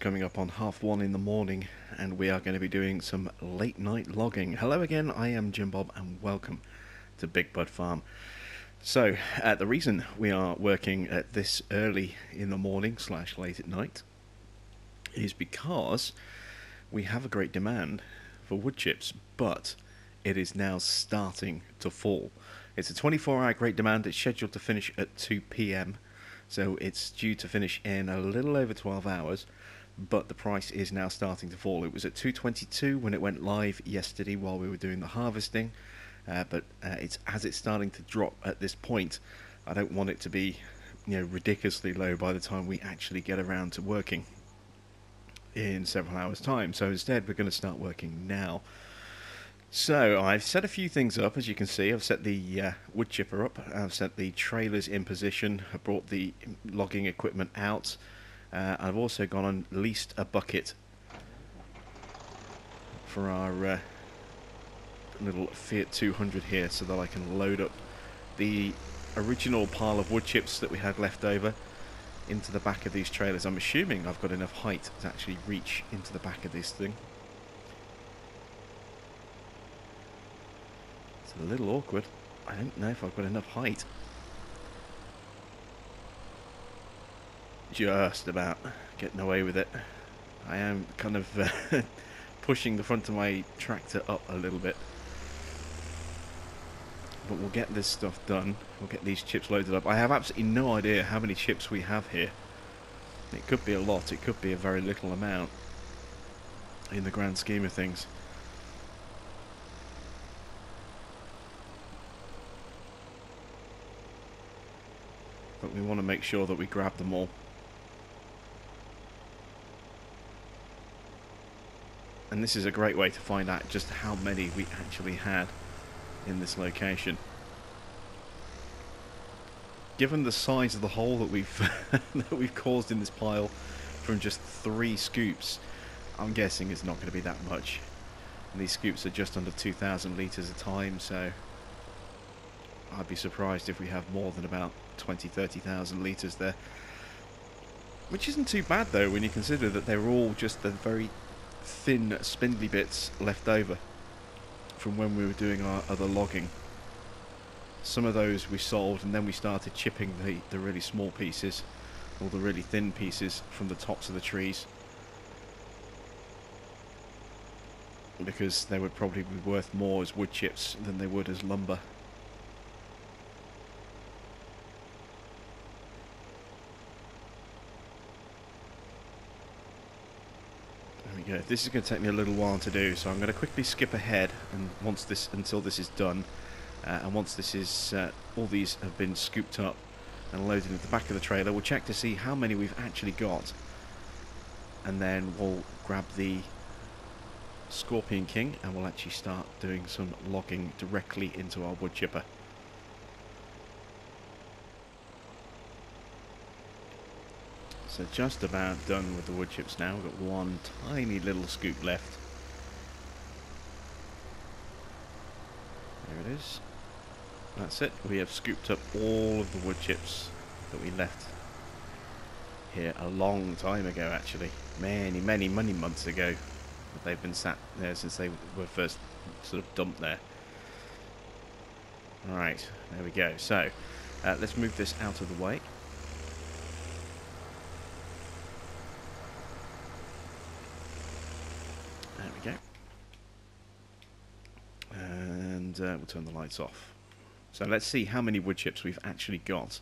coming up on 1:30 in the morning, and we are going to be doing some late night logging. Hello again, I am Jim Bob, and welcome to Big Bud Farm. So, the reason we are working at this early in the morning / late at night is because we have a great demand for wood chips, but it is now starting to fall. It's a 24-hour great demand. It's scheduled to finish at 2 p.m. So it's due to finish in a little over 12 hours, but the price is now starting to fall. It was at 222 when it went live yesterday while we were doing the harvesting, but it's starting to drop at this point. I don't want it to be, ridiculously low by the time we actually get around to working in several hours' time. So instead, we're going to start working now. So I've set a few things up, as you can see. I've set the wood chipper up, I've set the trailers in position, I brought the logging equipment out, I've also gone and leased a bucket for our little Fiat 200 here so that I can load up the original pile of wood chips that we had left over into the back of these trailers. I'm assuming I've got enough height to actually reach into the back of this thing. It's a little awkward. I don't know if I've got enough height. Just about getting away with it. I am kind of pushing the front of my tractor up a little bit. But we'll get this stuff done. We'll get these chips loaded up. I have absolutely no idea how many chips we have here. It could be a lot. It could be a very little amount in the grand scheme of things. But we want to make sure that we grab them all. And this is a great way to find out just how many we actually had in this location. Given the size of the hole that we've that we've caused in this pile from just 3 scoops, I'm guessing it's not going to be that much. And these scoops are just under 2,000 litres a time, so I'd be surprised if we have more than about 20-30,000 litres there. Which isn't too bad though when you consider that they were all just the very thin spindly bits left over from when we were doing our other logging. Some of those we sold, and then we started chipping the really small pieces, or the really thin pieces from the tops of the trees, because they would probably be worth more as wood chips than they would as lumber. This is going to take me a little while to do, so I'm going to quickly skip ahead, and until this is done, and once this is all these have been scooped up and loaded into the back of the trailer, we'll check to see how many we've actually got, and then we'll grab the Scorpion King and we'll actually start doing some logging directly into our wood chipper. So just about done with the wood chips now. We've got one tiny little scoop left. There it is. That's it. We have scooped up all of the wood chips that we left here a long time ago, actually. Many months ago. But they've been sat there since they were first sort of dumped there. Alright, there we go. So, let's move this out of the way. There we go. And we'll turn the lights off. So let's see how many wood chips we've actually got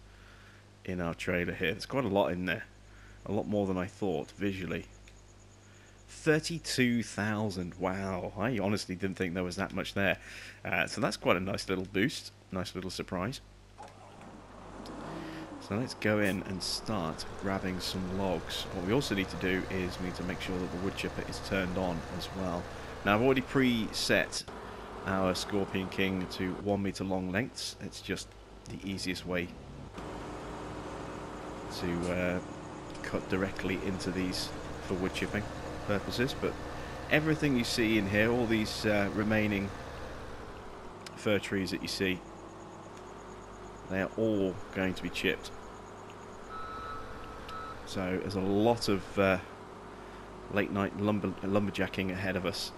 in our trailer here. There's quite a lot in there. A lot more than I thought, visually. 32,000. Wow. I honestly didn't think there was that much there. So that's quite a nice little boost. Nice little surprise. So let's go in and start grabbing some logs. What we also need to do is we need to make sure that the wood chipper is turned on as well. Now I've already preset our Scorpion King to 1 meter long lengths. It's just the easiest way to cut directly into these for wood chipping purposes. But everything you see in here, all these remaining fir trees that you see, they are all going to be chipped. So there's a lot of late night lumberjacking ahead of us.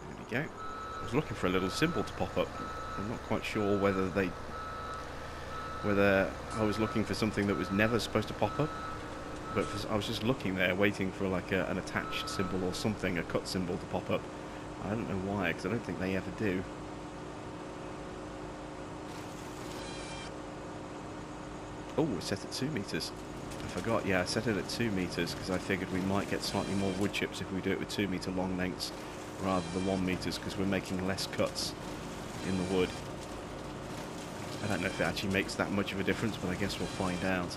There we go. I was looking for a little symbol to pop up. I'm not quite sure whether I was looking for something that was never supposed to pop up, but I was just looking there waiting for like an attached symbol or something, a cut symbol to pop up. I don't know why, because I don't think they ever do. Oh, it's set at 2 meters. I forgot, yeah, I set it at 2 meters because I figured we might get slightly more wood chips if we do it with 2 meter long lengths rather than 1 meters, because we're making less cuts in the wood. I don't know if it actually makes that much of a difference, but I guess we'll find out.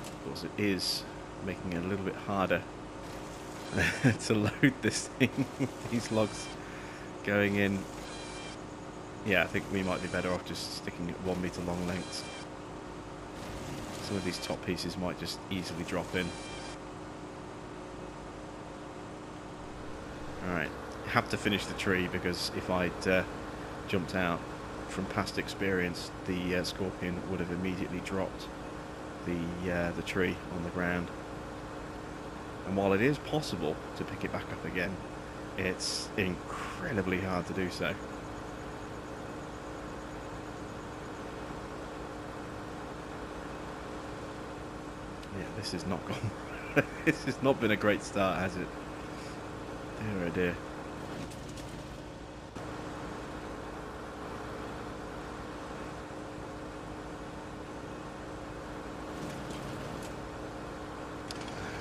Of course, it is making it a little bit harder to load this thing with these logs going in. Yeah, I think we might be better off just sticking at 1 meter long lengths. Some of these top pieces might just easily drop in. Alright, have to finish the tree because if I'd jumped out, from past experience, the scorpion would have immediately dropped the tree on the ground. And while it is possible to pick it back up again, it's incredibly hard to do so. Yeah, this has not gone. This has not been a great start, has it? Dear oh dear.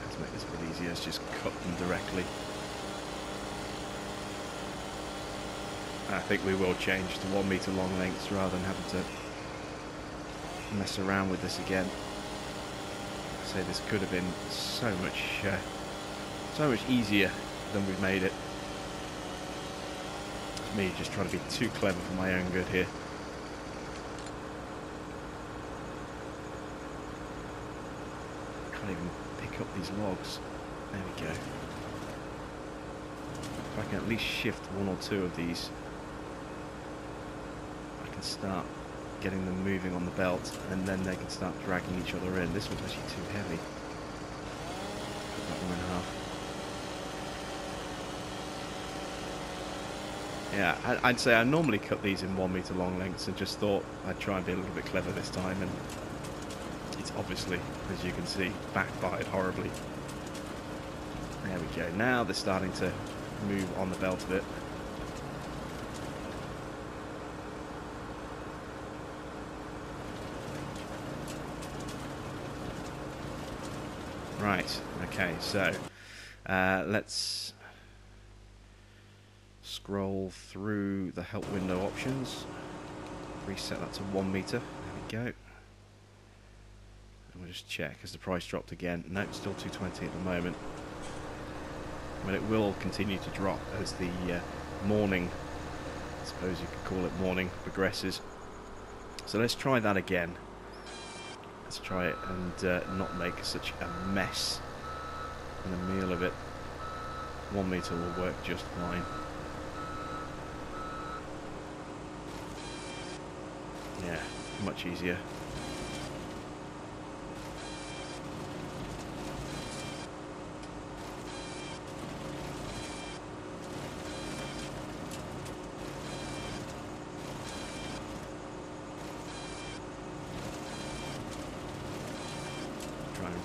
Let's make this a bit easier. Let's just cut them directly. I think we will change to 1 meter long lengths rather than having to mess around with this again. Say this could have been so much easier than we've made it. It's me just trying to be too clever for my own good here. Can't even pick up these logs. There we go. If I can at least shift 1 or 2 of these, I can start getting them moving on the belt, and then they can start dragging each other in. This one's actually too heavy. Cut that one in half. Yeah, I'd say I normally cut these in 1 meter long lengths, and just thought I'd try and be a little bit clever this time, and it's obviously, as you can see, backfired horribly. There we go. Now they're starting to move on the belt a bit. Right, okay, so let's scroll through the help window options, reset that to 1 meter, there we go, and we'll just check, has the price dropped again? No, it's still 220 at the moment, but it will continue to drop as the morning, I suppose you could call it morning, progresses. So let's try that again. Let's try it and not make such a mess and a meal of it. 1 meter will work just fine. Yeah, much easier.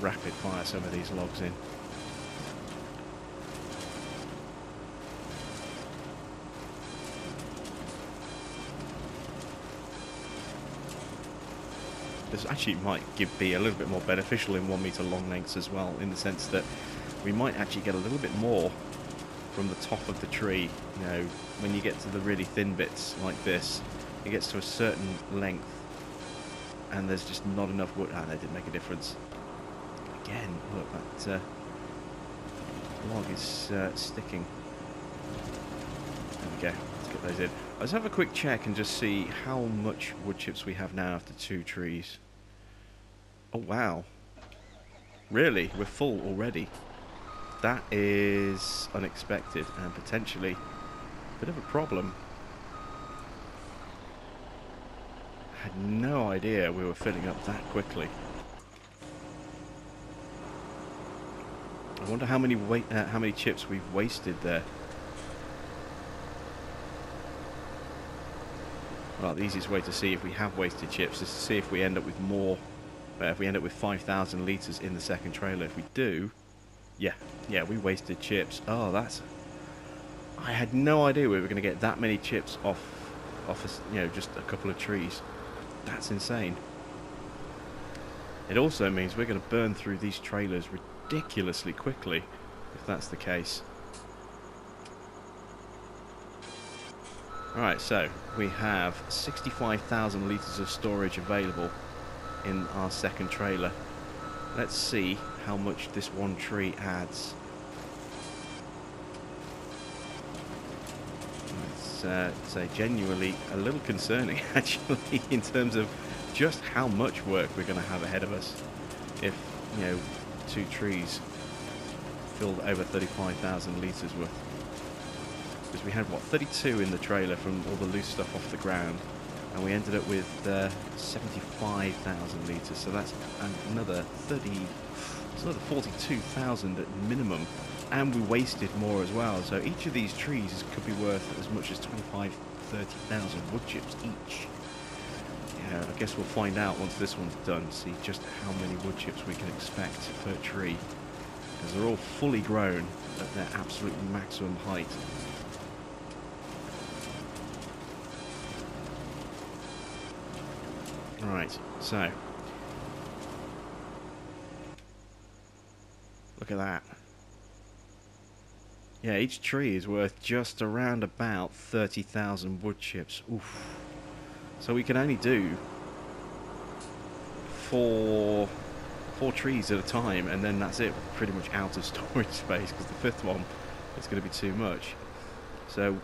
Rapid fire some of these logs in. This actually might be a little bit more beneficial in 1 meter long lengths as well, in the sense that we might actually get a little bit more from the top of the tree. You know, when you get to the really thin bits like this, it gets to a certain length and there's just not enough wood. Ah, that didn't make a difference. Again, look, that log is sticking. There we go, let's get those in. Let's have a quick check and just see how much wood chips we have now after 2 trees. Oh wow, really? We're full already? That is unexpected and potentially a bit of a problem. I had no idea we were filling up that quickly. I wonder how many chips we've wasted there. Well, the easiest way to see if we have wasted chips is to see if we end up with more. If we end up with 5,000 litres in the second trailer. If we do, yeah, we wasted chips. Oh, that's... I had no idea we were going to get that many chips off just a couple of trees. That's insane. It also means we're going to burn through these trailers ridiculously quickly, if that's the case. Alright, so we have 65,000 litres of storage available in our second trailer. Let's see how much this one tree adds. It's genuinely a little concerning, actually, in terms of just how much work we're going to have ahead of us if, 2 trees filled over 35,000 litres worth. Because we had, 32 in the trailer from all the loose stuff off the ground, and we ended up with 75,000 litres, so that's another 42,000 at minimum, and we wasted more as well. So each of these trees could be worth as much as 30,000 wood chips each. Yeah, I guess we'll find out once this one's done, see just how many wood chips we can expect per tree, because they're all fully grown at their absolute maximum height. Right, so look at that. Yeah, each tree is worth just around about 30,000 wood chips. Oof. So we can only do four trees at a time, and then that's it. We're pretty much out of storage space because the fifth one is going to be too much. So,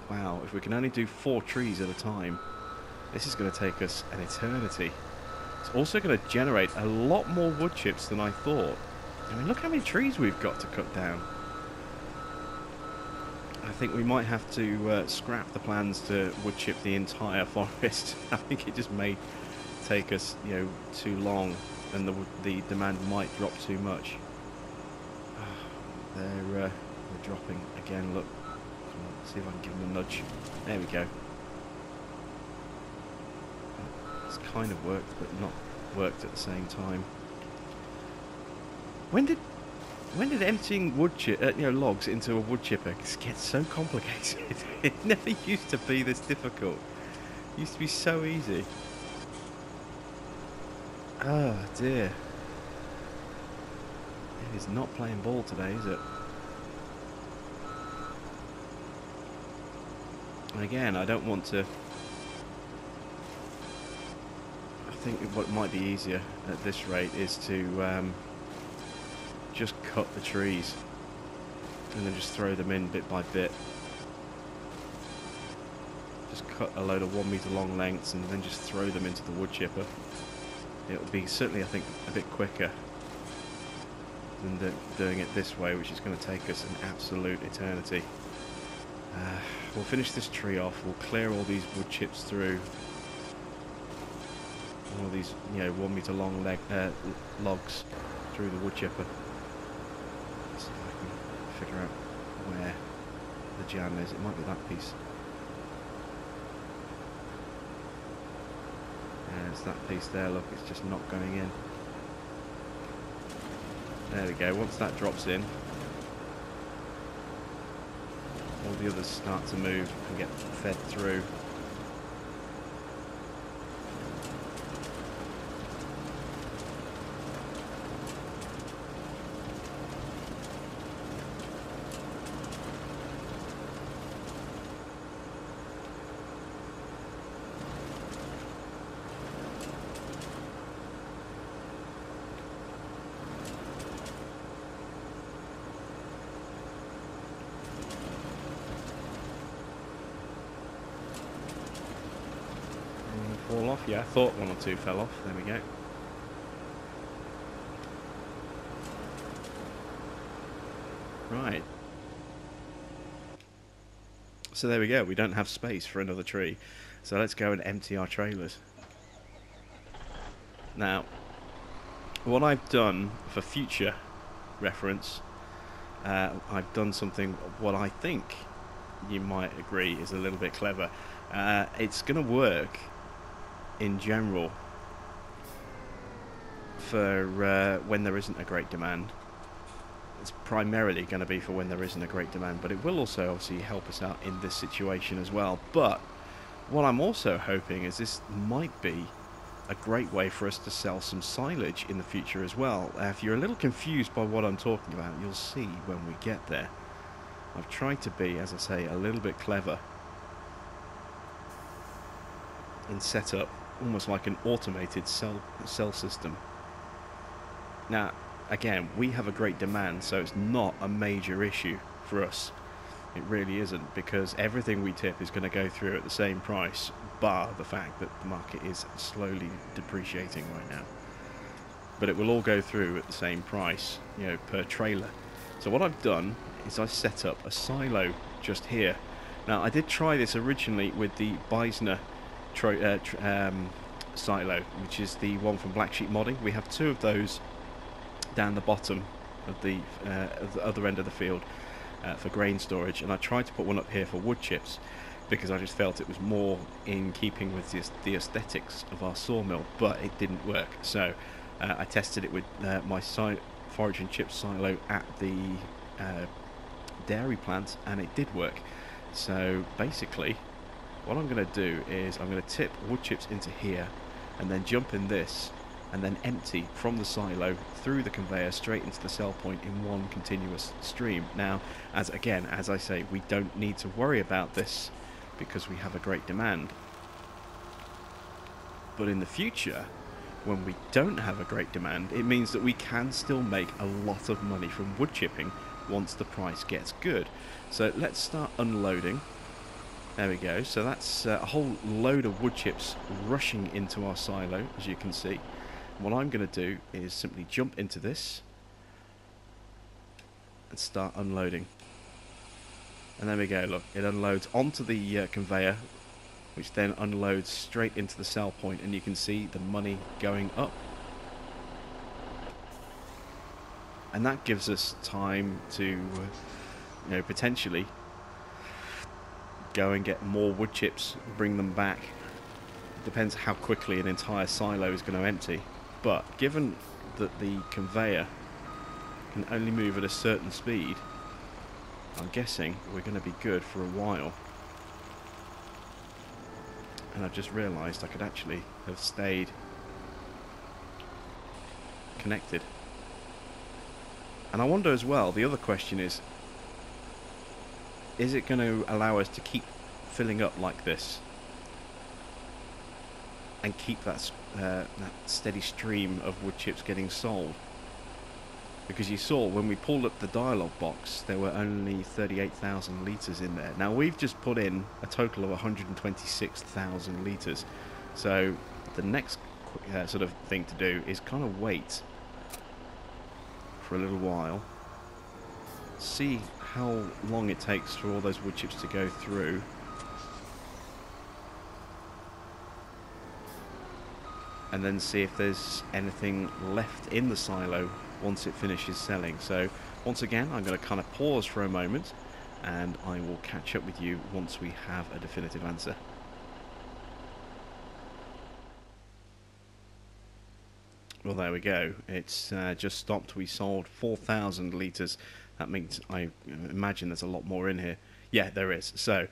wow, if we can only do 4 trees at a time, this is going to take us an eternity. It's also going to generate a lot more wood chips than I thought. I mean, look how many trees we've got to cut down. I think we might have to scrap the plans to wood chip the entire forest. I think it just may take us, too long, and the demand might drop too much. They're dropping again. Look, let's see if I can give them a nudge. There we go. It's kind of worked, but not worked at the same time. When did emptying logs into a wood chipper get so complicated? It never used to be this difficult. It used to be so easy. Oh dear. It is not playing ball today, is it? And again, I don't want to... I think what might be easier at this rate is to just cut the trees and then just throw them in bit by bit. Just cut a load of 1 meter long lengths and then just throw them into the wood chipper. It'll be certainly, I think, a bit quicker than doing it this way, which is going to take us an absolute eternity. We'll finish this tree off, we'll clear all these wood chips through, all these 1 meter long logs through the wood chipper. Let's see if I can figure out where the jam is. It might be that piece. Yeah, it's that piece there, look, it's just not going in. There we go, once that drops in, all the others start to move and get fed through. Fall off, yeah, I thought 1 or 2 fell off. There we go. Right. So there we go. We don't have space for another tree. So let's go and empty our trailers. Now, what I've done for future reference, I've done something what I think you might agree is a little bit clever. It's going to work in general for when there isn't a great demand. It's primarily going to be for when there isn't a great demand, but it will also obviously help us out in this situation as well. But what I'm also hoping is this might be a great way for us to sell some silage in the future as well. If you're a little confused by what I'm talking about, you'll see when we get there. I've tried to be, as I say, a little bit clever and set up almost like an automated cell system. Now, again, we have a great demand, so it's not a major issue for us. It really isn't, because everything we tip is going to go through at the same price, bar the fact that the market is slowly depreciating right now. But it will all go through at the same price, you know, per trailer. So what I've done is I set up a silo just here. Now, I did try this originally with the Beisner silo, which is the one from Black Sheep Modding. We have two of those down the bottom of the other end of the field for grain storage, and I tried to put one up here for wood chips because I just felt it was more in keeping with the aesthetics of our sawmill, but it didn't work. So I tested it with my forage and chip silo at the dairy plant, and it did work. So basically what I'm going to do is I'm going to tip wood chips into here and then jump in this and then empty from the silo through the conveyor straight into the sell point in one continuous stream. Now, as I say, we don't need to worry about this because we have a great demand. But in the future, when we don't have a great demand, it means that we can still make a lot of money from wood chipping once the price gets good. So let's start unloading. There we go. So that's a whole load of wood chips rushing into our silo, as you can see. What I'm going to do is simply jump into this and start unloading. And there we go, look, it unloads onto the conveyor, which then unloads straight into the sell point, and you can see the money going up. And that gives us time to, you know, potentially go and get more wood chips, bring them back. It depends how quickly an entire silo is going to empty. But given that the conveyor can only move at a certain speed, I'm guessing we're going to be good for a while. And I've just realised I could actually have stayed connected. And I wonder as well, the other question is it going to allow us to keep filling up like this and keep that steady stream of wood chips getting sold? Because you saw when we pulled up the dialogue box, there were only 38,000 litres in there. Now we've just put in a total of 126,000 litres. So the next sort of thing to do is kind of wait for a little while, see how long it takes for all those wood chips to go through. And then see if there's anything left in the silo once it finishes selling. So once again, I'm going to kind of pause for a moment and I will catch up with you once we have a definitive answer. Well, there we go. It's just stopped. We sold 4,000 litres. That means I imagine there's a lot more in here. Yeah, there is. So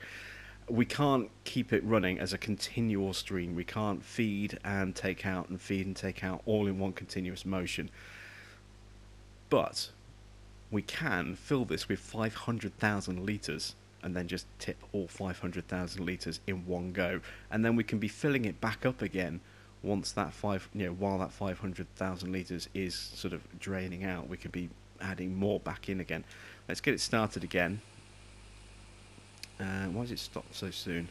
we can't keep it running as a continual stream. We can't feed and take out and feed and take out all in one continuous motion. But we can fill this with 500,000 litres and then just tip all 500,000 litres in one go. And then we can be filling it back up again once that while that 500,000 litres is sort of draining out. We could be adding more back in again. Let's get it started again. Why does it stop so soon?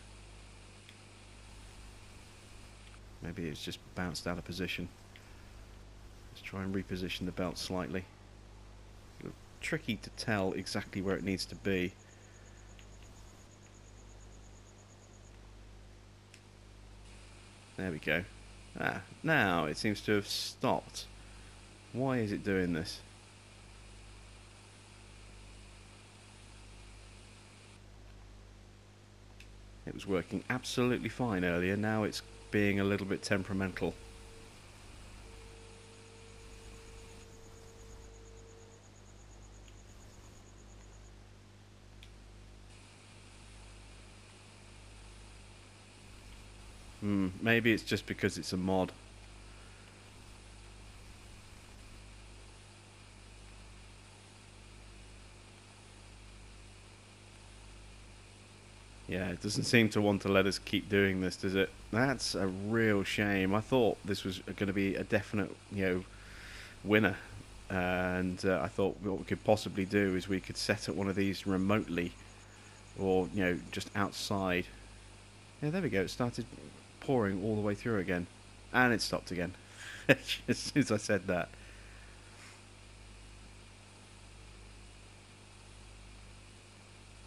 Maybe it's just bounced out of position. Let's try and reposition the belt slightly. tricky to tell exactly where it needs to be. There we go. Ah, now it seems to have stopped. Why is it doing this? It was working absolutely fine earlier, now it's being a little bit temperamental. Maybe it's just because it's a mod. Yeah, it doesn't seem to want to let us keep doing this, does it? That's a real shame. I thought this was going to be a definite, winner. And I thought what we could possibly do is we could set up one of these remotely, or, just outside. Yeah, there we go. It started pouring all the way through again. And it stopped again. As soon as I said that.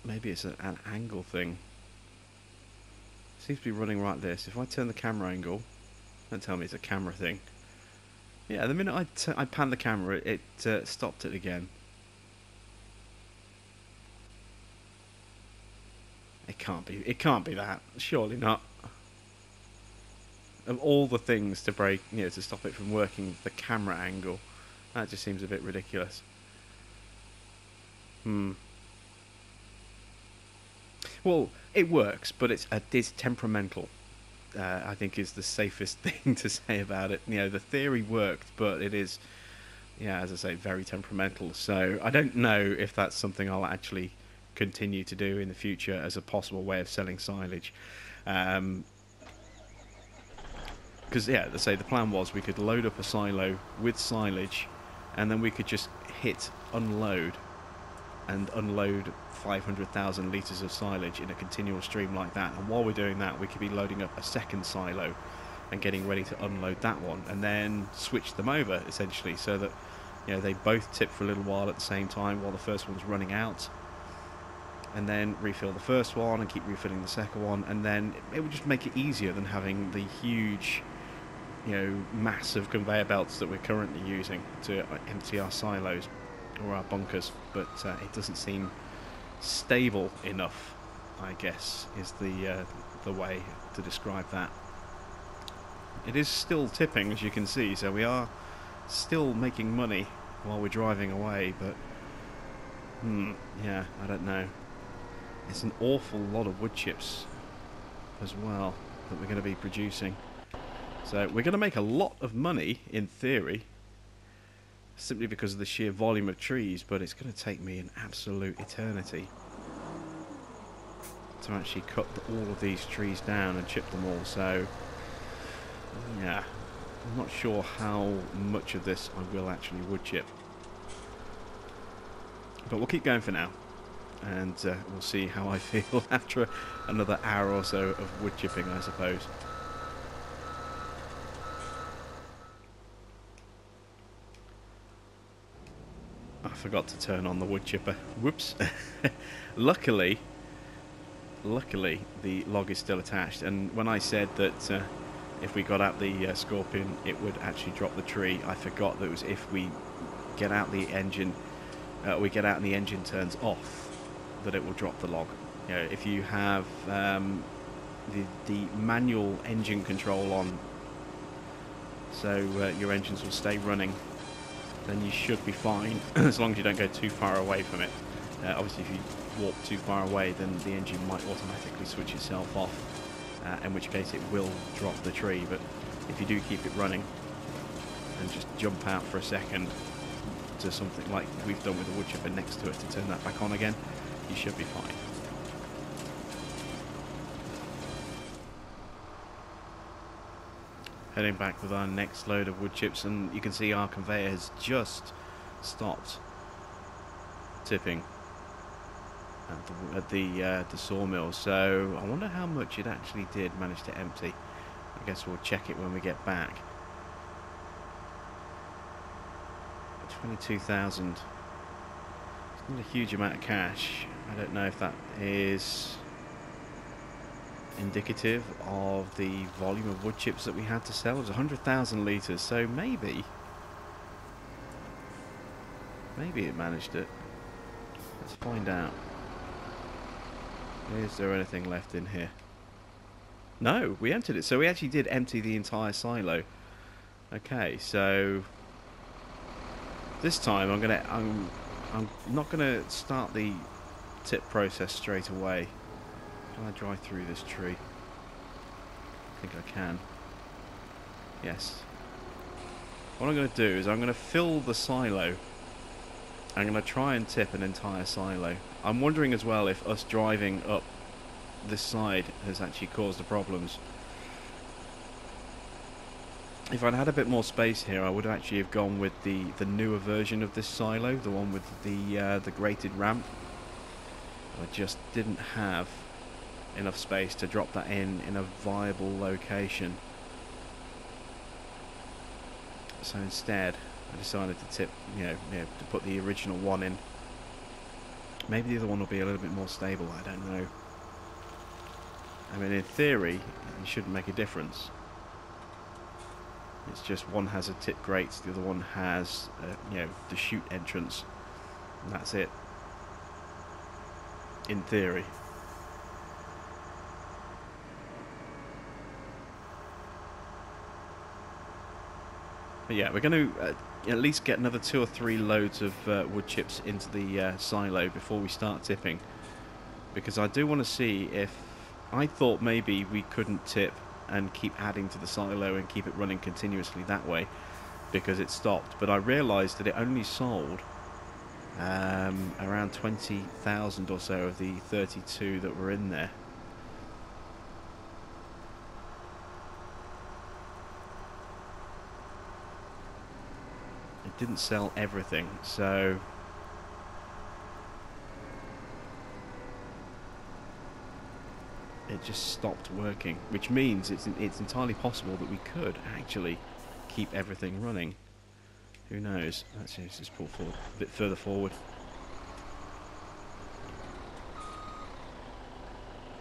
Maybe it's an angle thing. Seems to be running like this. If I turn the camera angle, don't tell me it's a camera thing. Yeah, the minute I pan the camera, it stopped it again. It can't be. It can't be that. Surely not. Of all the things to break, to stop it from working, the camera angle, that just seems a bit ridiculous. Well, it works, but it's temperamental. I think is the safest thing to say about it. The theory worked, but it is, as I say, very temperamental. So I don't know if that's something I'll actually continue to do in the future as a possible way of selling silage. Because, let's say the plan was we could load up a silo with silage, and then we could just hit unload and unload 500,000 litres of silage in a continual stream like that. And while we're doing that, we could be loading up a second silo and getting ready to unload that one, and then switch them over, essentially, so that they both tip for a little while at the same time while the first one's running out, and then refill the first one and keep refilling the second one, and then it would just make it easier than having the huge massive conveyor belts that we're currently using to empty our silos or our bunkers. But it doesn't seem stable enough, I guess, is the way to describe that. It is still tipping, as you can see, so we are still making money while we're driving away, but I don't know. It's an awful lot of wood chips as well that we're going to be producing. So we're going to make a lot of money, in theory, simply because of the sheer volume of trees, but it's going to take me an absolute eternity to actually cut all of these trees down and chip them all. So, yeah, I'm not sure how much of this I will actually wood chip. But we'll keep going for now, and we'll see how I feel after another hour or so of wood chipping, I suppose. I forgot to turn on the wood chipper. Whoops. Luckily, the log is still attached, and when I said that if we got out the Scorpion, it would actually drop the tree, I forgot that it was if we get out the engine, and the engine turns off, that it will drop the log. If you have the manual engine control on, so your engines will stay running, then you should be fine, as long as you don't go too far away from it. Obviously, if you walk too far away, then the engine might automatically switch itself off, in which case it will drop the tree. But if you do keep it running and just jump out for a second to something like we've done with the wood chipper next to it to turn that back on again, you should be fine. Heading back with our next load of wood chips, and you can see our conveyor has just stopped tipping at the sawmill. So I wonder how much it actually did manage to empty. I guess we'll check it when we get back. 22,000. Not a huge amount of cash. I don't know if that is indicative of the volume of wood chips that we had to sell. It was 100,000 litres, so maybe it managed it. Let's find out. Is there anything left in here? No, we emptied it. So we actually did empty the entire silo. Okay, so this time I'm not gonna start the tip process straight away. Can I drive through this tree? I think I can. Yes. What I'm going to do is I'm going to fill the silo. I'm going to try and tip an entire silo. I'm wondering as well if us driving up this side has actually caused the problems. If I'd had a bit more space here, I would actually have gone with the newer version of this silo, the one with the grated ramp. I just didn't have enough space to drop that in a viable location. So instead, I decided to tip, to put the original one in. Maybe the other one will be a little bit more stable, I don't know. I mean, in theory, it shouldn't make a difference. It's just one has a tip grate, the other one has, the chute entrance, and that's it. In theory. But yeah, we're going to at least get another 2 or 3 loads of wood chips into the silo before we start tipping, because I do want to see if... I thought maybe we couldn't tip and keep adding to the silo and keep it running continuously that way because it stopped, but I realised that it only sold around 20,000 or so of the 32 that were in there. It didn't sell everything, so it just stopped working, which means it's entirely possible that we could actually keep everything running. Who knows? Let's just pull forward a bit further forward.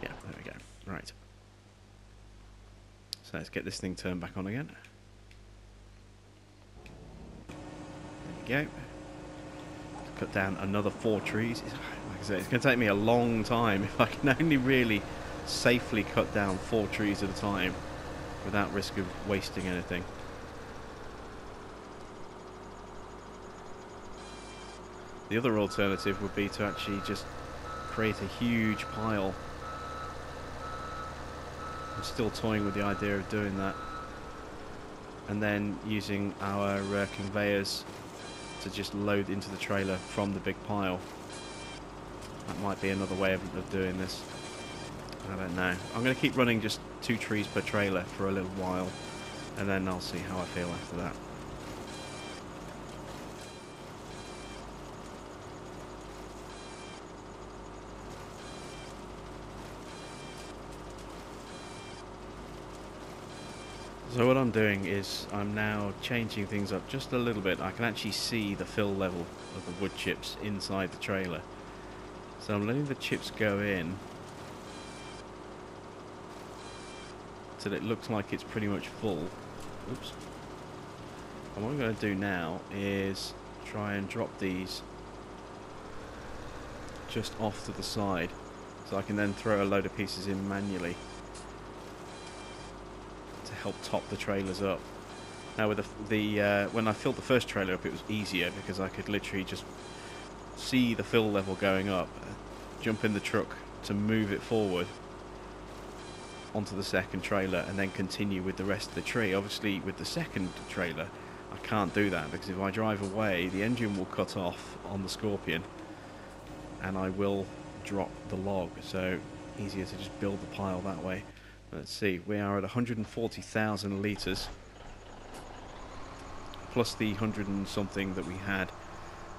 Yeah, there we go. Right. So let's get this thing turned back on again. There we go. Cut down another 4 trees. Like I said, it's going to take me a long time if I can only really safely cut down 4 trees at a time without risk of wasting anything. The other alternative would be to actually just create a huge pile. I'm still toying with the idea of doing that, and then using our conveyors to just load into the trailer from the big pile. That might be another way of doing this. I don't know. I'm going to keep running just 2 trees per trailer for a little while, and then I'll see how I feel after that. So what I'm doing is I'm now changing things up just a little bit. I can actually see the fill level of the wood chips inside the trailer. So I'm letting the chips go in till it looks like it's pretty much full. Oops. And what I'm going to do now is try and drop these just off to the side, so I can then throw a load of pieces in manually to help top the trailers up. Now with when I filled the first trailer up, it was easier because I could literally just see the fill level going up, jump in the truck to move it forward onto the second trailer, and then continue with the rest of the tree. Obviously with the second trailer I can't do that, because if I drive away the engine will cut off on the Scorpion and I will drop the log, so easier to just build the pile that way. Let's see, we are at 140,000 litres plus the 100 and something that we had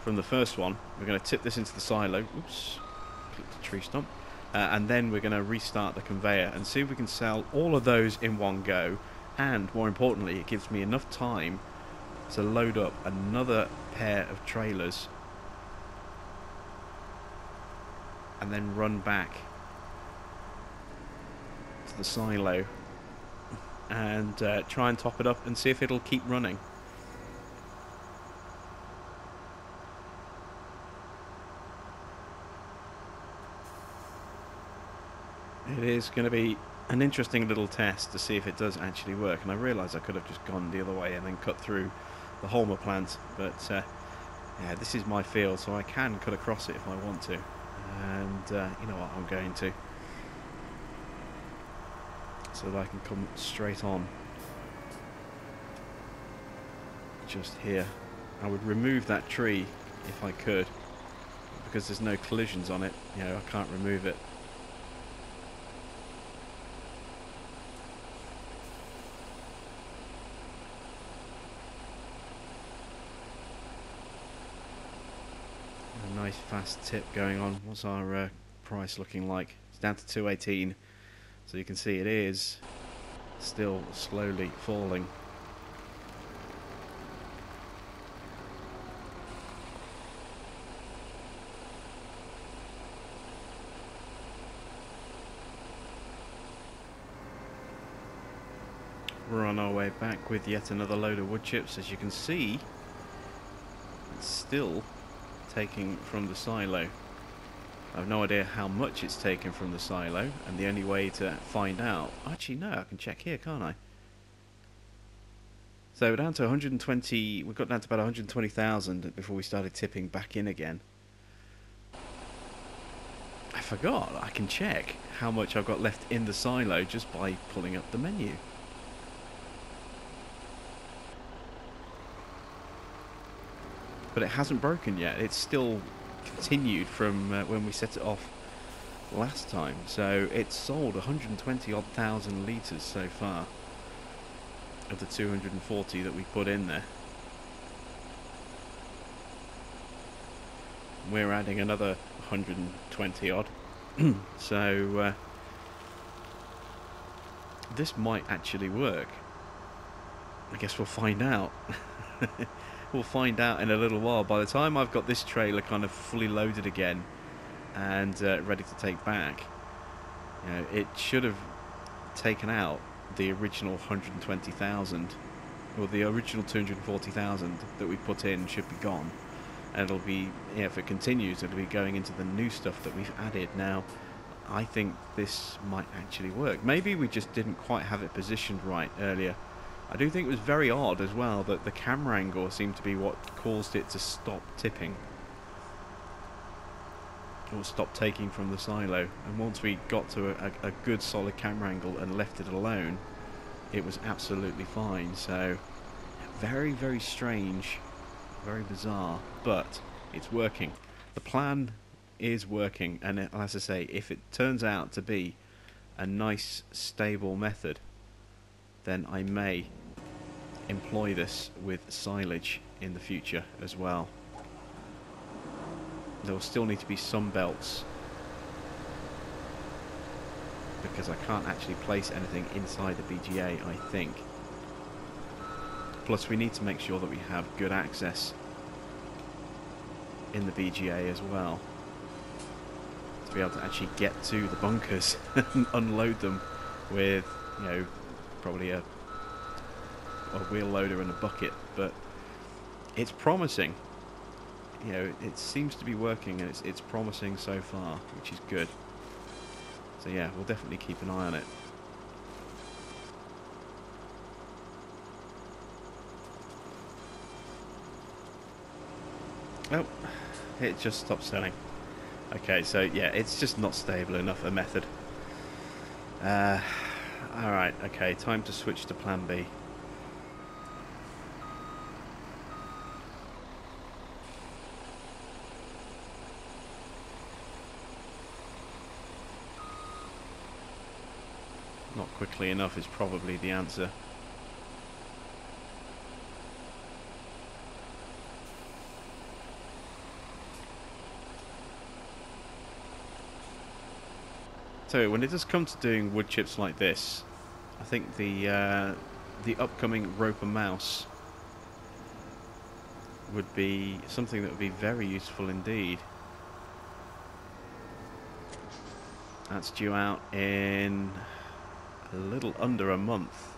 from the first one. We're going to tip this into the silo. Oops, click the tree stump. And then we're going to restart the conveyor and see if we can sell all of those in one go, and more importantly it gives me enough time to load up another pair of trailers and then run back to the silo and try and top it up and see if it'll keep running. It is going to be an interesting little test to see if it does actually work, and I realise I could have just gone the other way and then cut through the Holmer plant, but yeah, this is my field, so I can cut across it if I want to, and you know what, I'm going to, so that I can come straight on just here. I would remove that tree if I could, because there's no collisions on it, you know, I can't remove it. Nice fast tip going on. What's our price looking like? It's down to 218, so you can see it is still slowly falling. We're on our way back with yet another load of wood chips. As you can see, it's still taking from the silo. I have no idea how much it's taken from the silo, and the only way to find out... Actually, no, I can check here, can't I? So we're down to 120... We got down to about 120,000 before we started tipping back in again. I forgot. I can check how much I've got left in the silo just by pulling up the menu. But it hasn't broken yet. It's still continued from when we set it off last time. So it's sold 120 odd thousand litres so far of the 240 that we put in there. We're adding another 120 odd. So this might actually work. I guess we'll find out. We'll find out in a little while. By the time I've got this trailer kind of fully loaded again and ready to take back, you know, it should have taken out the original 120,000, or the original 240,000 that we put in should be gone, and it'll be, yeah, if it continues, it'll be going into the new stuff that we've added. Now, I think this might actually work. Maybe we just didn't quite have it positioned right earlier. I do think it was very odd as well that the camera angle seemed to be what caused it to stop tipping, or stop taking from the silo. And once we got to a good solid camera angle and left it alone, it was absolutely fine. So very, very strange, very bizarre, but it's working. The plan is working, and as I say, if it turns out to be a nice stable method, then I may employ this with silage in the future as well. There will still need to be some belts, because I can't actually place anything inside the BGA, I think. Plus we need to make sure that we have good access in the BGA as well, to be able to actually get to the bunkers and unload them with, you know, probably a wheel loader and a bucket. But it's promising. You know, it seems to be working, and it's promising so far, which is good. So yeah, we'll definitely keep an eye on it. Oh, it just stopped selling. Okay, so yeah, it's just not stable enough a method. Alright, okay, time to switch to plan B. Not quickly enough is probably the answer. So when it does come to doing wood chips like this, I think the upcoming rope and mouse would be something that would be very useful indeed. That's due out in a little under a month.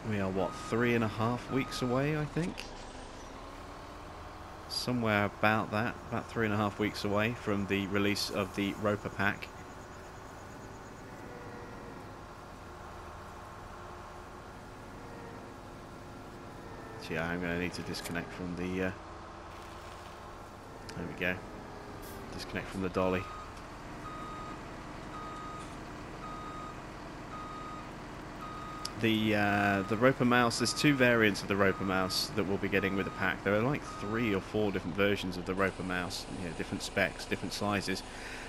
We are, what, 3.5 weeks away, I think? Somewhere about that, about 3.5 weeks away from the release of the Roper pack. So yeah, I'm going to need to disconnect from the, there we go, disconnect from the dolly. The Roper mouse, there's 2 variants of the Roper mouse that we'll be getting with the pack. There are like 3 or 4 different versions of the Roper mouse, you know, different specs, different sizes.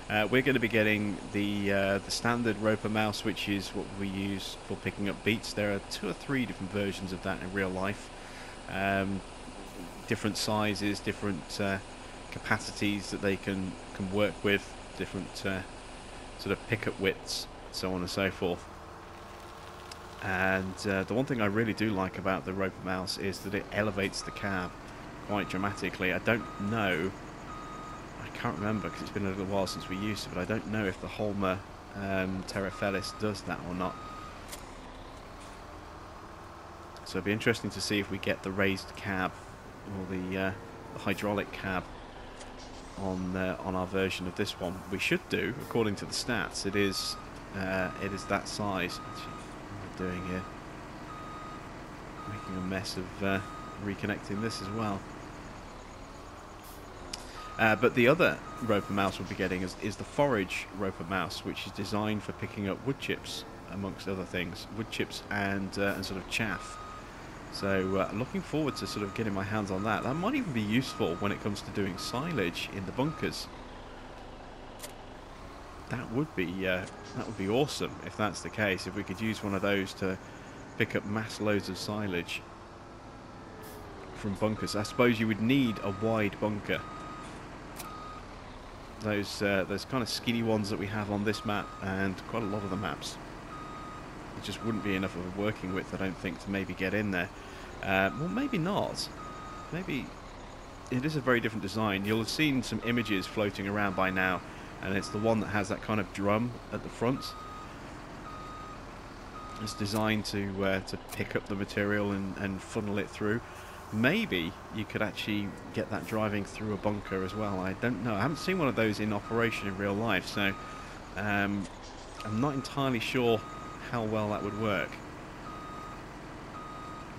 We're going to be getting the standard Roper mouse, which is what we use for picking up beats. There are 2 or 3 different versions of that in real life. Different sizes, different capacities that they can work with, different sort of pickup widths, so on and so forth. And the one thing I really do like about the Roper mouse is that it elevates the cab quite dramatically. I don't know, I can't remember because it's been a little while since we used it, but I don't know if the Holmer Terra Felis does that or not. So it'll be interesting to see if we get the raised cab or the hydraulic cab on our version of this one. We should do, according to the stats. It is that size. Actually, what am I doing here? Making a mess of reconnecting this as well. But the other Roper mouse we'll be getting is the Forage Roper mouse, which is designed for picking up wood chips, amongst other things, wood chips and sort of chaff. So looking forward to sort of getting my hands on that. That might even be useful when it comes to doing silage in the bunkers. That would be awesome if that's the case. If we could use one of those to pick up mass loads of silage from bunkers. I suppose you would need a wide bunker. Those kind of skinny ones that we have on this map and quite a lot of the maps. It just wouldn't be enough of a working width, I don't think, to maybe get in there. Well, maybe not. Maybe it is a very different design. You'll have seen some images floating around by now, and it's the one that has that kind of drum at the front. It's designed to pick up the material and funnel it through. Maybe you could actually get that driving through a bunker as well. I don't know. I haven't seen one of those in operation in real life, so I'm not entirely sure how well that would work.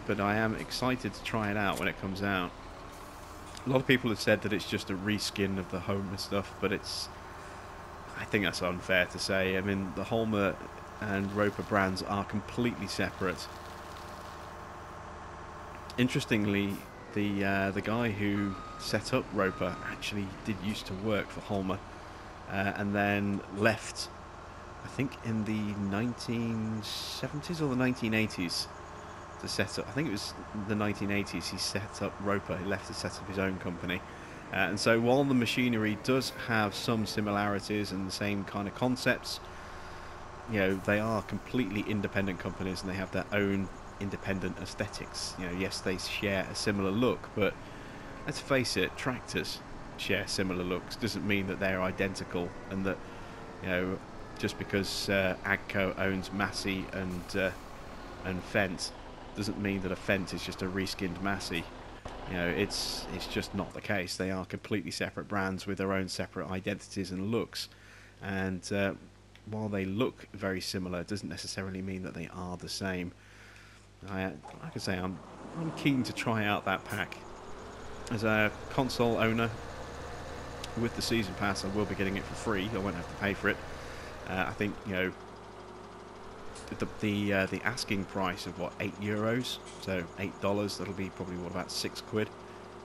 But I am excited to try it out when it comes out. A lot of people have said that it's just a reskin of the Homer stuff, but I think that's unfair to say. I mean, the Homer and Roper brands are completely separate. Interestingly, the guy who set up Roper actually did used to work for Homer, and then left, I think in the 1970s or the 1980s, to set up, I think it was the 1980s, he set up Roper. He left to set up his own company. And so while the machinery does have some similarities and the same kind of concepts, you know, they are completely independent companies and they have their own independent aesthetics. You know, yes, they share a similar look, but let's face it, tractors share similar looks. Doesn't mean that they're identical, and that, you know, just because Agco owns Massey and Fendt doesn't mean that a Fendt is just a reskinned Massey. You know, it's just not the case. They are completely separate brands with their own separate identities and looks. And while they look very similar, it doesn't necessarily mean that they are the same. Like I say, I'm keen to try out that pack. As a console owner with the season pass, I will be getting it for free. I won't have to pay for it. I think, you know, the asking price of what, €8, so $8, that'll be probably what, about £6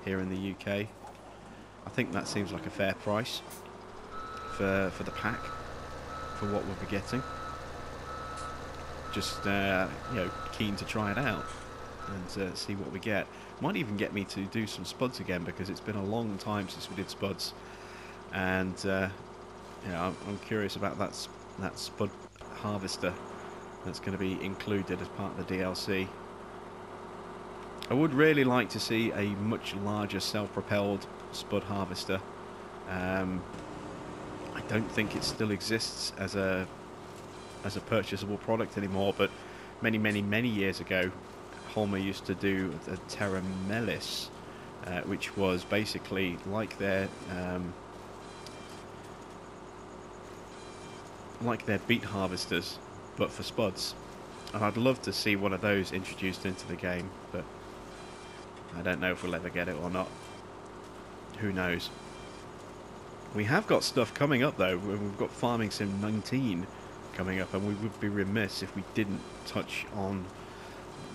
here in the UK. I think that seems like a fair price for the pack, for what we'll be getting. Just you know, keen to try it out and see what we get. Might even get me to do some spuds again, because it's been a long time since we did spuds, and you know, I'm curious about that spud harvester that's going to be included as part of the DLC. I would really like to see a much larger self-propelled spud harvester. I don't think it still exists as a purchasable product anymore, but many years ago, Holmer used to do the Terra Melis, which was basically like their beet harvesters, but for spuds. And I'd love to see one of those introduced into the game, but I don't know if we'll ever get it or not. Who knows? We have got stuff coming up though. We've got Farming Sim 19 coming up, and we would be remiss if we didn't touch on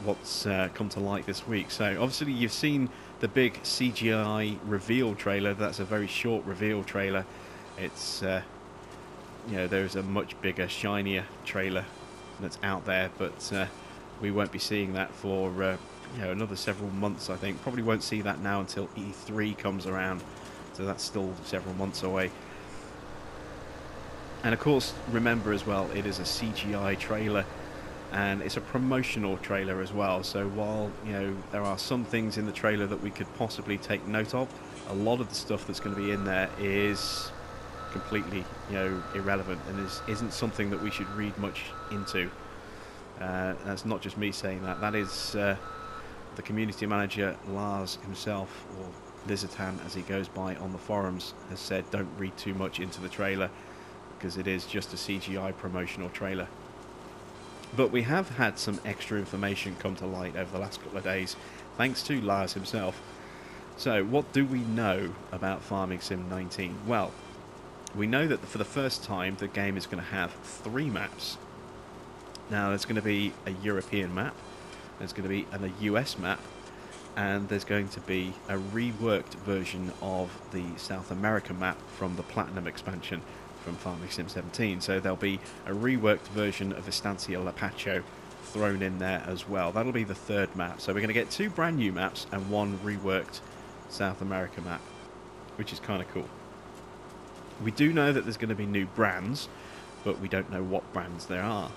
what's come to light this week. So obviously you've seen the big CGI reveal trailer. That's a very short reveal trailer. It's you know, there's a much bigger, shinier trailer that's out there, but we won't be seeing that for you know, another several months. I think probably won't see that now until E3 comes around, so that's still several months away. And of course, remember as well, it is a CGI trailer, and it's a promotional trailer as well. So while, you know, there are some things in the trailer that we could possibly take note of, a lot of the stuff that's going to be in there is completely, you know, irrelevant, and isn't something that we should read much into. That's not just me saying that. That is the community manager Lars himself, or Lizartan as he goes by on the forums, has said don't read too much into the trailer, because it is just a CGI promotional trailer. But we have had some extra information come to light over the last couple of days, thanks to Lars himself. So what do we know about Farming Sim 19? Well, we know that for the first time the game is going to have 3 maps. Now there's going to be a European map, there's going to be a US map, and there's going to be a reworked version of the South American map from the Platinum expansion from Farming Sim 17. So there'll be a reworked version of Estancia La Pacho thrown in there as well. That'll be the 3rd map. So we're going to get 2 brand new maps and 1 reworked South America map, which is kind of cool. We do know that there's going to be new brands, but we don't know what brands there are.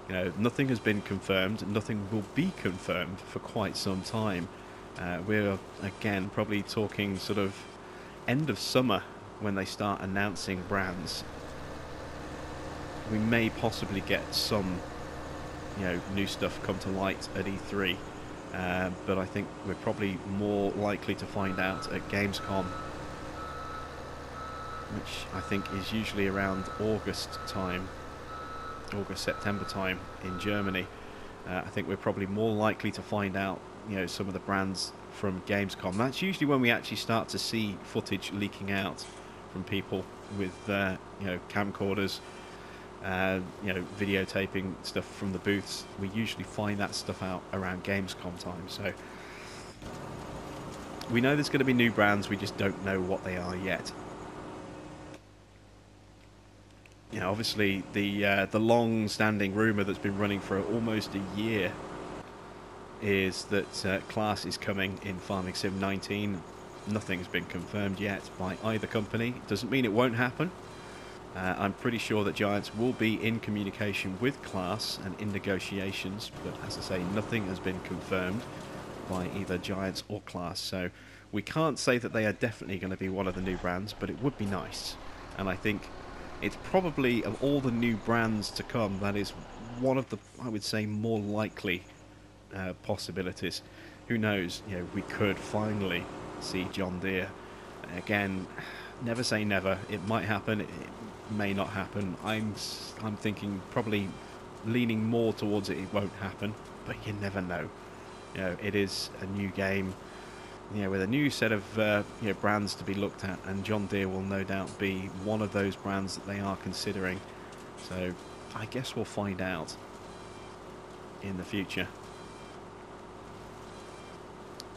You know, nothing has been confirmed, nothing will be confirmed for quite some time. We're, again, probably talking sort of end of summer when they start announcing brands. We may possibly get some, you know, new stuff come to light at E3, but I think we're probably more likely to find out at Gamescom, which I think is usually around August time, August-September time in Germany. I think we're probably more likely to find out, you know, some of the brands from Gamescom. That's usually when we actually start to see footage leaking out from people with, you know, camcorders, you know, videotaping stuff from the booths. We usually find that stuff out around Gamescom time. So we know there's going to be new brands, we just don't know what they are yet. You know, obviously the long-standing rumour that's been running for almost a year is that Class is coming in Farming Sim 19. Nothing's been confirmed yet by either company. Doesn't mean it won't happen. I'm pretty sure that Giants will be in communication with Class and in negotiations, but as I say, nothing has been confirmed by either Giants or Class. So we can't say that they are definitely going to be one of the new brands, but it would be nice. And I think it's probably, of all the new brands to come, that is one of the, I would say, more likely possibilities. Who knows? You know, we could finally see John Deere again. Never say never. It might happen. It may not happen. I'm thinking probably leaning more towards it won't happen, but you never know. You know, it is a new game, you know, with a new set of you know, brands to be looked at, and John Deere will no doubt be one of those brands that they are considering. So I guess we'll find out in the future.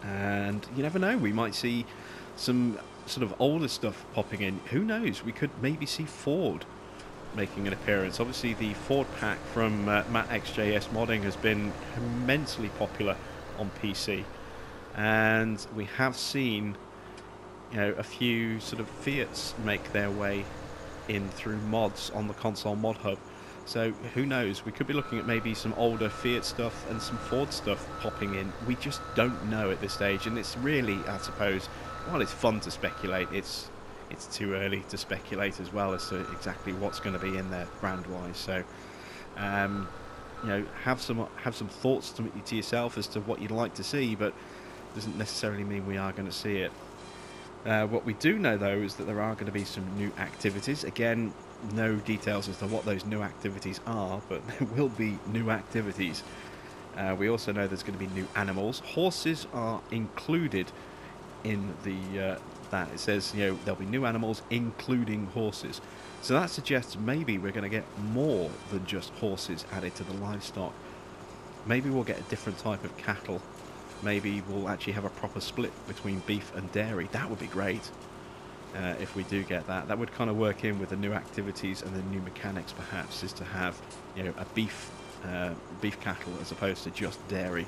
And you never know, we might see some sort of older stuff popping in. Who knows? We could maybe see Ford making an appearance. Obviously the Ford pack from Matt XJS Modding has been immensely popular on PC, and we have seen, you know, a few sort of Fiats make their way in through mods on the console mod hub. So who knows, we could be looking at maybe some older Fiat stuff and some Ford stuff popping in. We just don't know at this stage, and it's really, I suppose, while it's fun to speculate, it's it's too early to speculate as well as to exactly what's going to be in there brand-wise. So, you know, have some thoughts to yourself as to what you'd like to see, but doesn't necessarily mean we are going to see it. What we do know, though, is that there are going to be some new activities. Again, no details as to what those new activities are, but there will be new activities. We also know there's going to be new animals. Horses are included in the that. It says, you know, there'll be new animals, including horses. So that suggests maybe we're going to get more than just horses added to the livestock. Maybe we'll get a different type of cattle. Maybe we'll actually have a proper split between beef and dairy. That would be great if we do get that. That would kind of work in with the new activities and the new mechanics, perhaps, is to have, you know, a beef cattle as opposed to just dairy.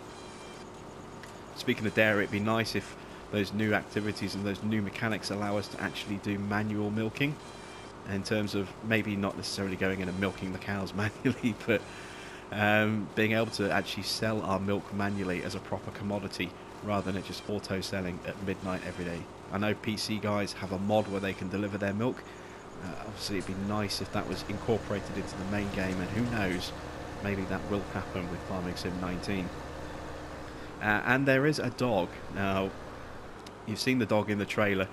Speaking of dairy, it'd be nice if those new activities and those new mechanics allow us to actually do manual milking, in terms of maybe not necessarily going in and milking the cows manually, but being able to actually sell our milk manually as a proper commodity rather than it just auto selling at midnight every day. I know PC guys have a mod where they can deliver their milk. Obviously it'd be nice if that was incorporated into the main game, and who knows, maybe that will happen with Farming Sim 19. And there is a dog. Now, you've seen the dog in the trailer.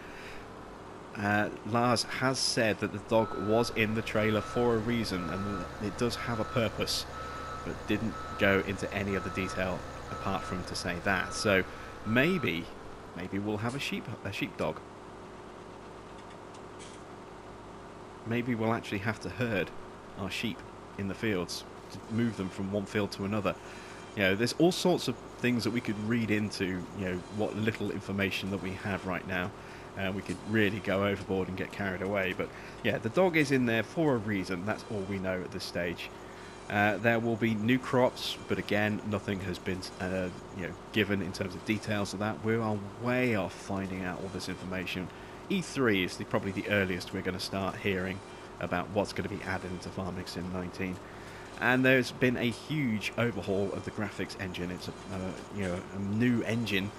Lars has said that the dog was in the trailer for a reason, and it does have a purpose, but didn't go into any other detail apart from to say that. So maybe we'll have a sheepdog. Maybe we'll actually have to herd our sheep in the fields, to move them from one field to another. You know, there's all sorts of things that we could read into, you know, what little information that we have right now. We could really go overboard and get carried away. But yeah, the dog is in there for a reason. That's all we know at this stage. There will be new crops, but again, nothing has been you know, given in terms of details of that. We are way off finding out all this information. E3 is probably the earliest we're going to start hearing about what's going to be added into Farming Sim 19. And there's been a huge overhaul of the graphics engine. It's you know, a new engine.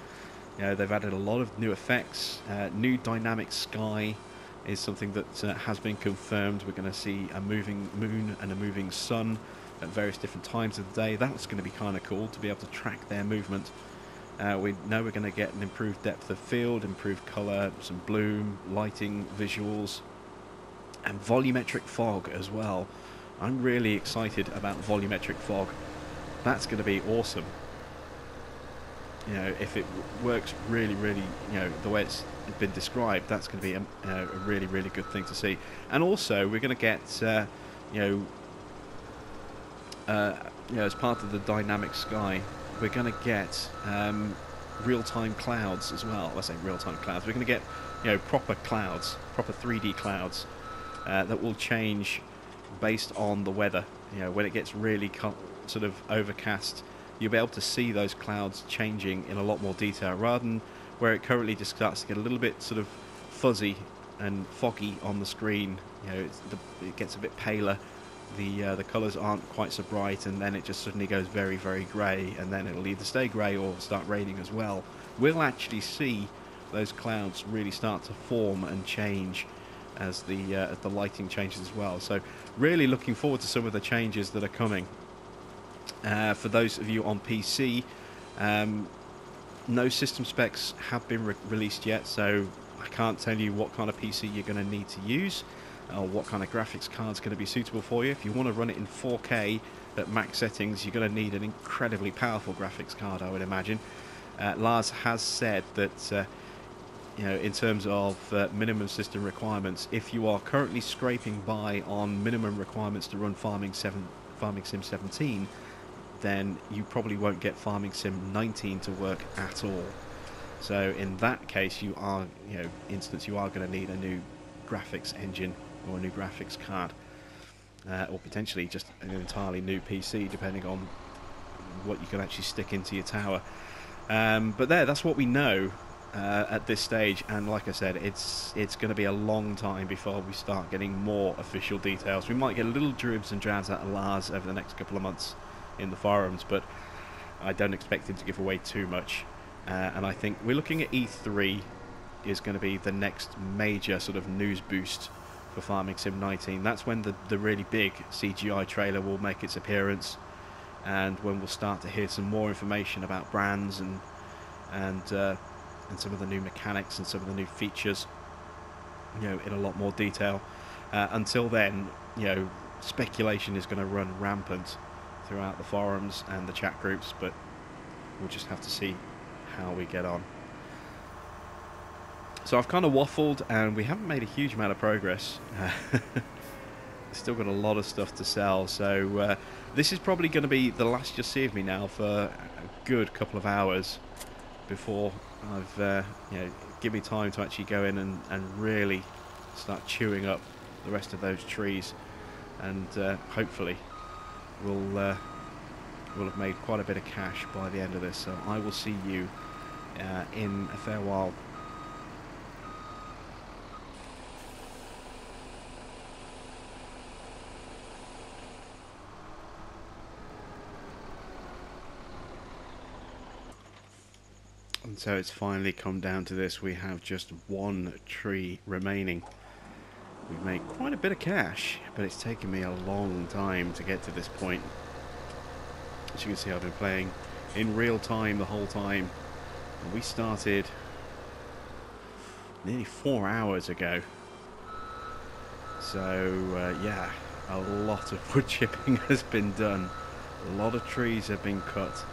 You know, they've added a lot of new effects. New dynamic sky is something that has been confirmed. We're going to see a moving moon and a moving sun at various different times of the day. That's going to be kind of cool to be able to track their movement. We know we're going to get an improved depth of field, improved colour, some bloom, lighting, visuals, and volumetric fog as well. I'm really excited about volumetric fog. That's going to be awesome. You know, if it works really, really, you know, the way it's been described, that's going to be a really, really good thing to see. And also, we're going to get, you know, as part of the dynamic sky, we're going to get real-time clouds as well. I say real-time clouds. We're going to get, you know, proper clouds, proper 3D clouds that will change based on the weather. You know, when it gets really sort of overcast, you'll be able to see those clouds changing in a lot more detail, rather than where it currently just starts to get a little bit sort of fuzzy and foggy on the screen. You know, it gets a bit paler. The colours aren't quite so bright, and then it just suddenly goes very, very grey, and then it'll either stay grey or start raining as well. We'll actually see those clouds really start to form and change as the lighting changes as well. So really looking forward to some of the changes that are coming. For those of you on PC, no system specs have been released yet, so I can't tell you what kind of PC you're going to need to use, or what kind of graphics card's going to be suitable for you. If you want to run it in 4K at max settings, you're going to need an incredibly powerful graphics card, I would imagine. Lars has said that you know, in terms of minimum system requirements, if you are currently scraping by on minimum requirements to run Farming Sim 17, then you probably won't get Farming Sim 19 to work at all. So in that case, you are, you know, you are going to need a new graphics engine or a new graphics card, or potentially just an entirely new PC, depending on what you can actually stick into your tower. But that's what we know at this stage, and like I said, it's going to be a long time before we start getting more official details. We might get little dribs and drabs out of Lars over the next couple of months in the forums, but I don't expect him to give away too much. And I think we're looking at E3 is going to be the next major sort of news boost for Farming Sim 19. That's when the really big CGI trailer will make its appearance, and when we'll start to hear some more information about brands and some of the new mechanics and some of the new features, you know, in a lot more detail. Until then, you know, speculation is going to run rampant throughout the forums and the chat groups, but we'll just have to see how we get on. So I've kind of waffled, and we haven't made a huge amount of progress. Still got a lot of stuff to sell, so this is probably going to be the last you'll see of me now for a good couple of hours before I've you know, give me time to actually go in and really start chewing up the rest of those trees, and hopefully we'll have made quite a bit of cash by the end of this. So I will see you in a fair while. And so it's finally come down to this. We have just one tree remaining. We've made quite a bit of cash, but it's taken me a long time to get to this point. As you can see, I've been playing in real time the whole time. And we started nearly 4 hours ago. So yeah, a lot of wood chipping has been done. A lot of trees have been cut.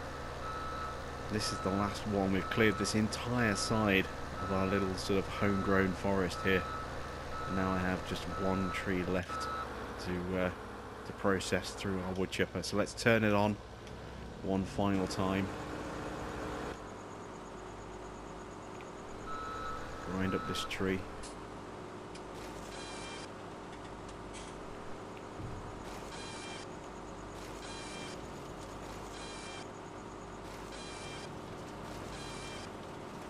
This is the last one. We've cleared this entire side of our little sort of homegrown forest here. And now I have just one tree left to process through our wood chipper. So let's turn it on one final time. Grind up this tree.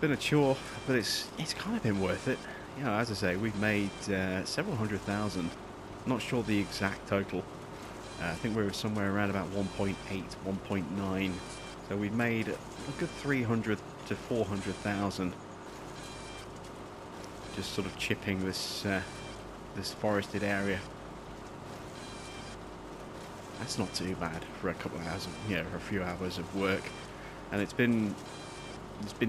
Been a chore, but it's kind of been worth it. You know, as I say, we've made several hundred thousand. Not sure the exact total. I think we were somewhere around about 1.8, 1.9. So we've made a good 300 to 400,000. Just sort of chipping this this forested area. That's not too bad for a couple of hours, for a few hours of work, and it's been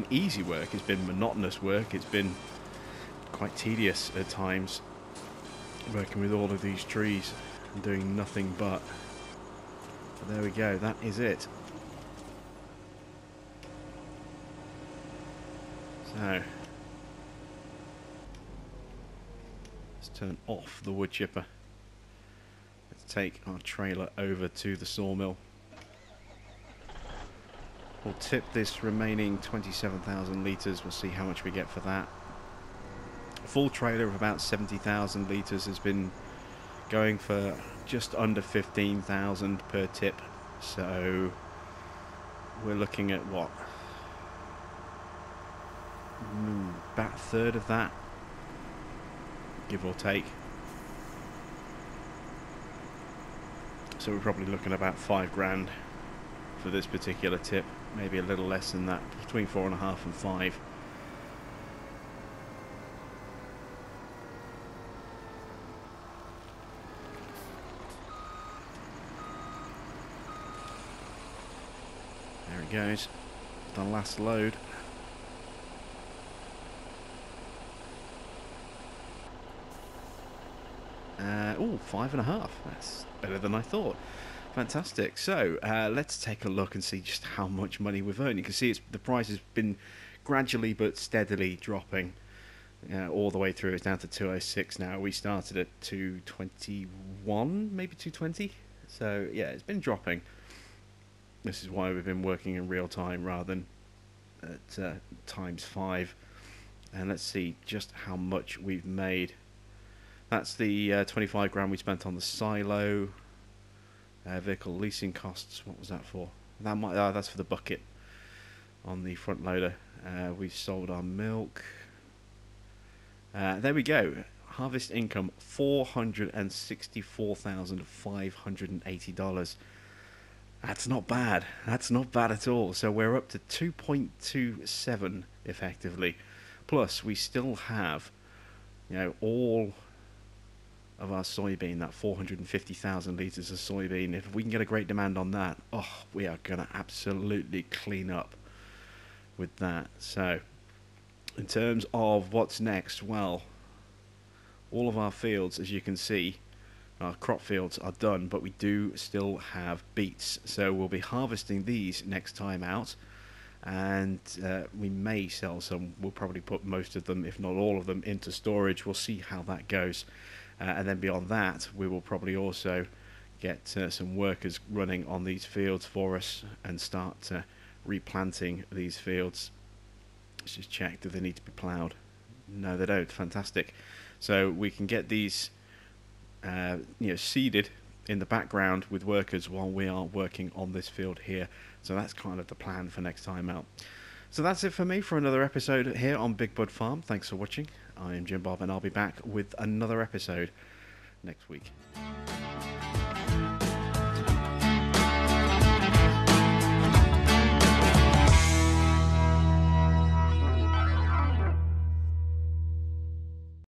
easy work. It's been monotonous work. It's been quite tedious at times, working with all of these trees and doing nothing but. But there we go. That is it. So let's turn off the wood chipper. Let's take our trailer over to the sawmill. We'll tip this remaining 27,000 litres. We'll see how much we get for that. A full trailer of about 70,000 litres has been going for just under 15,000 per tip. So we're looking at what? About a third of that, give or take. So we're probably looking at about £5 for this particular tip. Maybe a little less than that, between 4.5 and 5. There it goes, the last load. Oh, 5.5. That's better than I thought. Fantastic. So let's take a look and see just how much money we've earned. You can see the price has been gradually but steadily dropping all the way through. It's down to 206 now. We started at 221, maybe 220. So yeah, it's been dropping. This is why we've been working in real time rather than at ×5. And let's see just how much we've made. That's the £25 we spent on the silo. Vehicle leasing costs, what was that for? That's for the bucket on the front loader. We sold our milk. There we go. Harvest income $464,580. That's not bad. That's not bad at all. So we're up to 2.27 effectively. Plus, we still have, you know, all of our soybean, that 450,000 litres of soybean. If we can get a great demand on that, oh, we are going to absolutely clean up with that. So, in terms of what's next, well, all of our fields, as you can see, our crop fields are done, but we do still have beets. So we'll be harvesting these next time out, and we may sell some. We'll probably put most of them, if not all of them, into storage. We'll see how that goes. And then beyond that, we will probably also get some workers running on these fields for us and start replanting these fields. Let's just check, do they need to be ploughed? No, they don't. Fantastic. So we can get these seeded in the background with workers while we are working on this field here. So that's kind of the plan for next time out. So that's it for me for another episode here on Big Bud Farm. Thanks for watching. I am Jim Bob, and I'll be back with another episode next week.